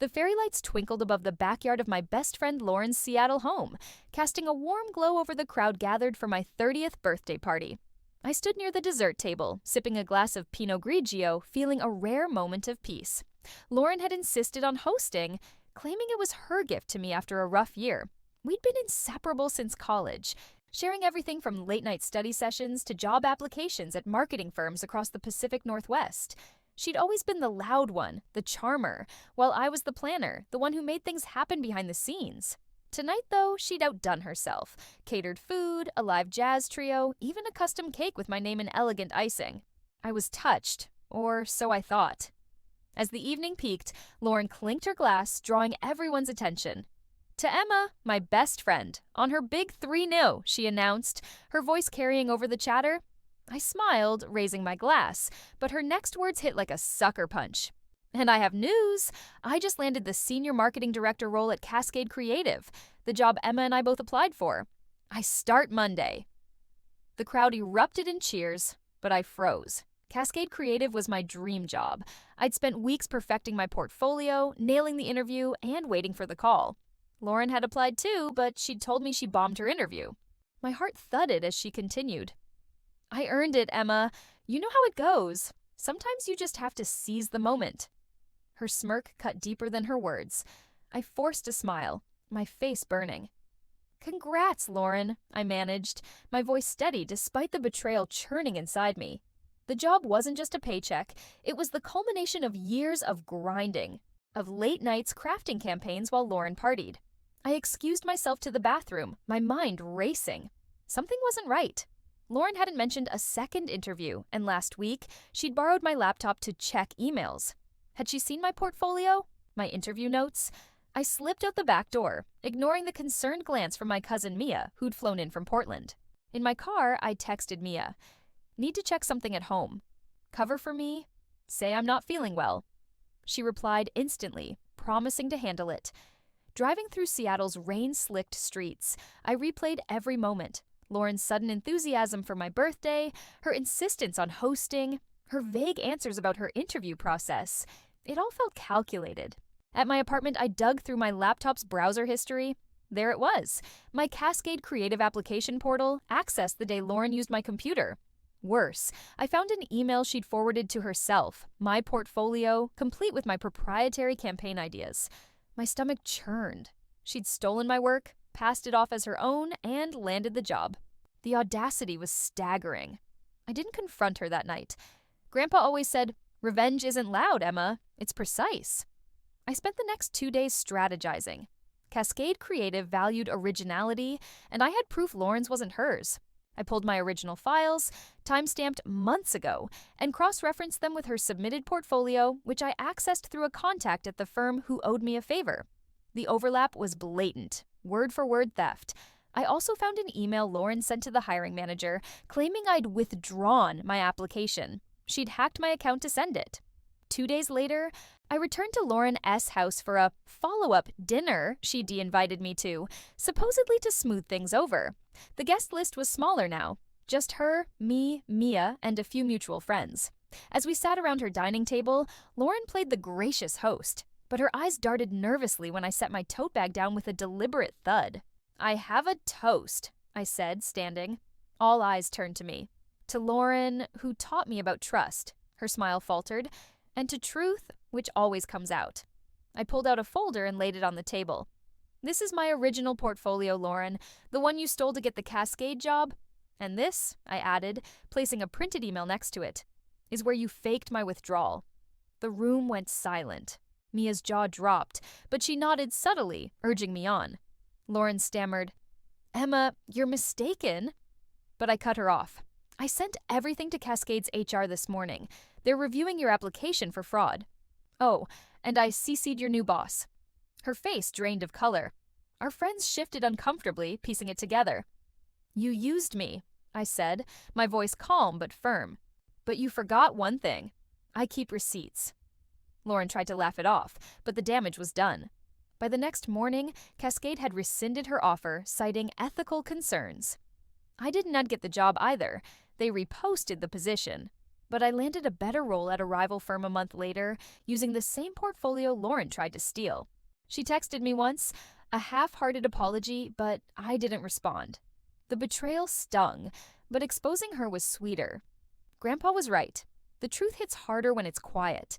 The fairy lights twinkled above the backyard of my best friend Lauren's Seattle home, casting a warm glow over the crowd gathered for my 30th birthday party. I stood near the dessert table, sipping a glass of Pinot Grigio, feeling a rare moment of peace. Lauren had insisted on hosting, claiming it was her gift to me after a rough year. We'd been inseparable since college, sharing everything from late-night study sessions to job applications at marketing firms across the Pacific Northwest. She'd always been the loud one, the charmer, while I was the planner, the one who made things happen behind the scenes. Tonight, though, she'd outdone herself. Catered food, a live jazz trio, even a custom cake with my name in elegant icing. I was touched, or so I thought. As the evening peaked, Lauren clinked her glass, drawing everyone's attention. "To Emma, my best friend, on her big 3-0, she announced, her voice carrying over the chatter. I smiled, raising my glass, but her next words hit like a sucker punch. "And I have news! I just landed the senior marketing director role at Cascade Creative, the job Emma and I both applied for. I start Monday." The crowd erupted in cheers, but I froze. Cascade Creative was my dream job. I'd spent weeks perfecting my portfolio, nailing the interview, and waiting for the call. Lauren had applied too, but she'd told me she bombed her interview. My heart thudded as she continued. "I earned it, Emma. You know how it goes. Sometimes you just have to seize the moment." Her smirk cut deeper than her words. I forced a smile, my face burning. "Congrats, Lauren," I managed, my voice steady despite the betrayal churning inside me. The job wasn't just a paycheck, it was the culmination of years of grinding, of late nights crafting campaigns while Lauren partied. I excused myself to the bathroom, my mind racing. Something wasn't right. Lauren hadn't mentioned a second interview, and last week, she'd borrowed my laptop to check emails. Had she seen my portfolio? My interview notes? I slipped out the back door, ignoring the concerned glance from my cousin Mia, who'd flown in from Portland. In my car, I texted Mia. "Need to check something at home. Cover for me? Say I'm not feeling well." She replied instantly, promising to handle it. Driving through Seattle's rain-slicked streets, I replayed every moment. Lauren's sudden enthusiasm for my birthday, her insistence on hosting, her vague answers about her interview process. It all felt calculated. At my apartment, I dug through my laptop's browser history. There it was, my Cascade Creative application portal, accessed the day Lauren used my computer. Worse, I found an email she'd forwarded to herself, my portfolio, complete with my proprietary campaign ideas. My stomach churned. She'd stolen my work, passed it off as her own, and landed the job. The audacity was staggering. I didn't confront her that night. Grandpa always said, "Revenge isn't loud, Emma. It's precise." I spent the next 2 days strategizing. Cascade Creative valued originality, and I had proof Lauren's wasn't hers. I pulled my original files, time-stamped months ago, and cross-referenced them with her submitted portfolio, which I accessed through a contact at the firm who owed me a favor. The overlap was blatant. Word-for-word theft. I also found an email Lauren sent to the hiring manager claiming I'd withdrawn my application. She'd hacked my account to send it. 2 days later, I returned to Lauren S. house for a follow-up dinner she'd de-invited me to, supposedly to smooth things over. The guest list was smaller now. Just her, me, Mia, and a few mutual friends. As we sat around her dining table, Lauren played the gracious host, but her eyes darted nervously when I set my tote bag down with a deliberate thud. "I have a toast," I said, standing. All eyes turned to me. To Lauren, who taught me about trust, her smile faltered, and to truth, which always comes out. I pulled out a folder and laid it on the table. "This is my original portfolio, Lauren, the one you stole to get the Cascade job. And this," I added, placing a printed email next to it, "is where you faked my withdrawal." The room went silent. Mia's jaw dropped, but she nodded subtly, urging me on. Lauren stammered, "Emma, you're mistaken." But I cut her off. "I sent everything to Cascade's HR this morning. They're reviewing your application for fraud. Oh, and I CC'd your new boss." Her face drained of color. Our friends shifted uncomfortably, piecing it together. "You used me," I said, my voice calm but firm. "But you forgot one thing. I keep receipts." Lauren tried to laugh it off, but the damage was done. By the next morning, Cascade had rescinded her offer, citing ethical concerns. I did not get the job either. They reposted the position. But I landed a better role at a rival firm a month later, using the same portfolio Lauren tried to steal. She texted me once, a half-hearted apology, but I didn't respond. The betrayal stung, but exposing her was sweeter. Grandpa was right. The truth hits harder when it's quiet.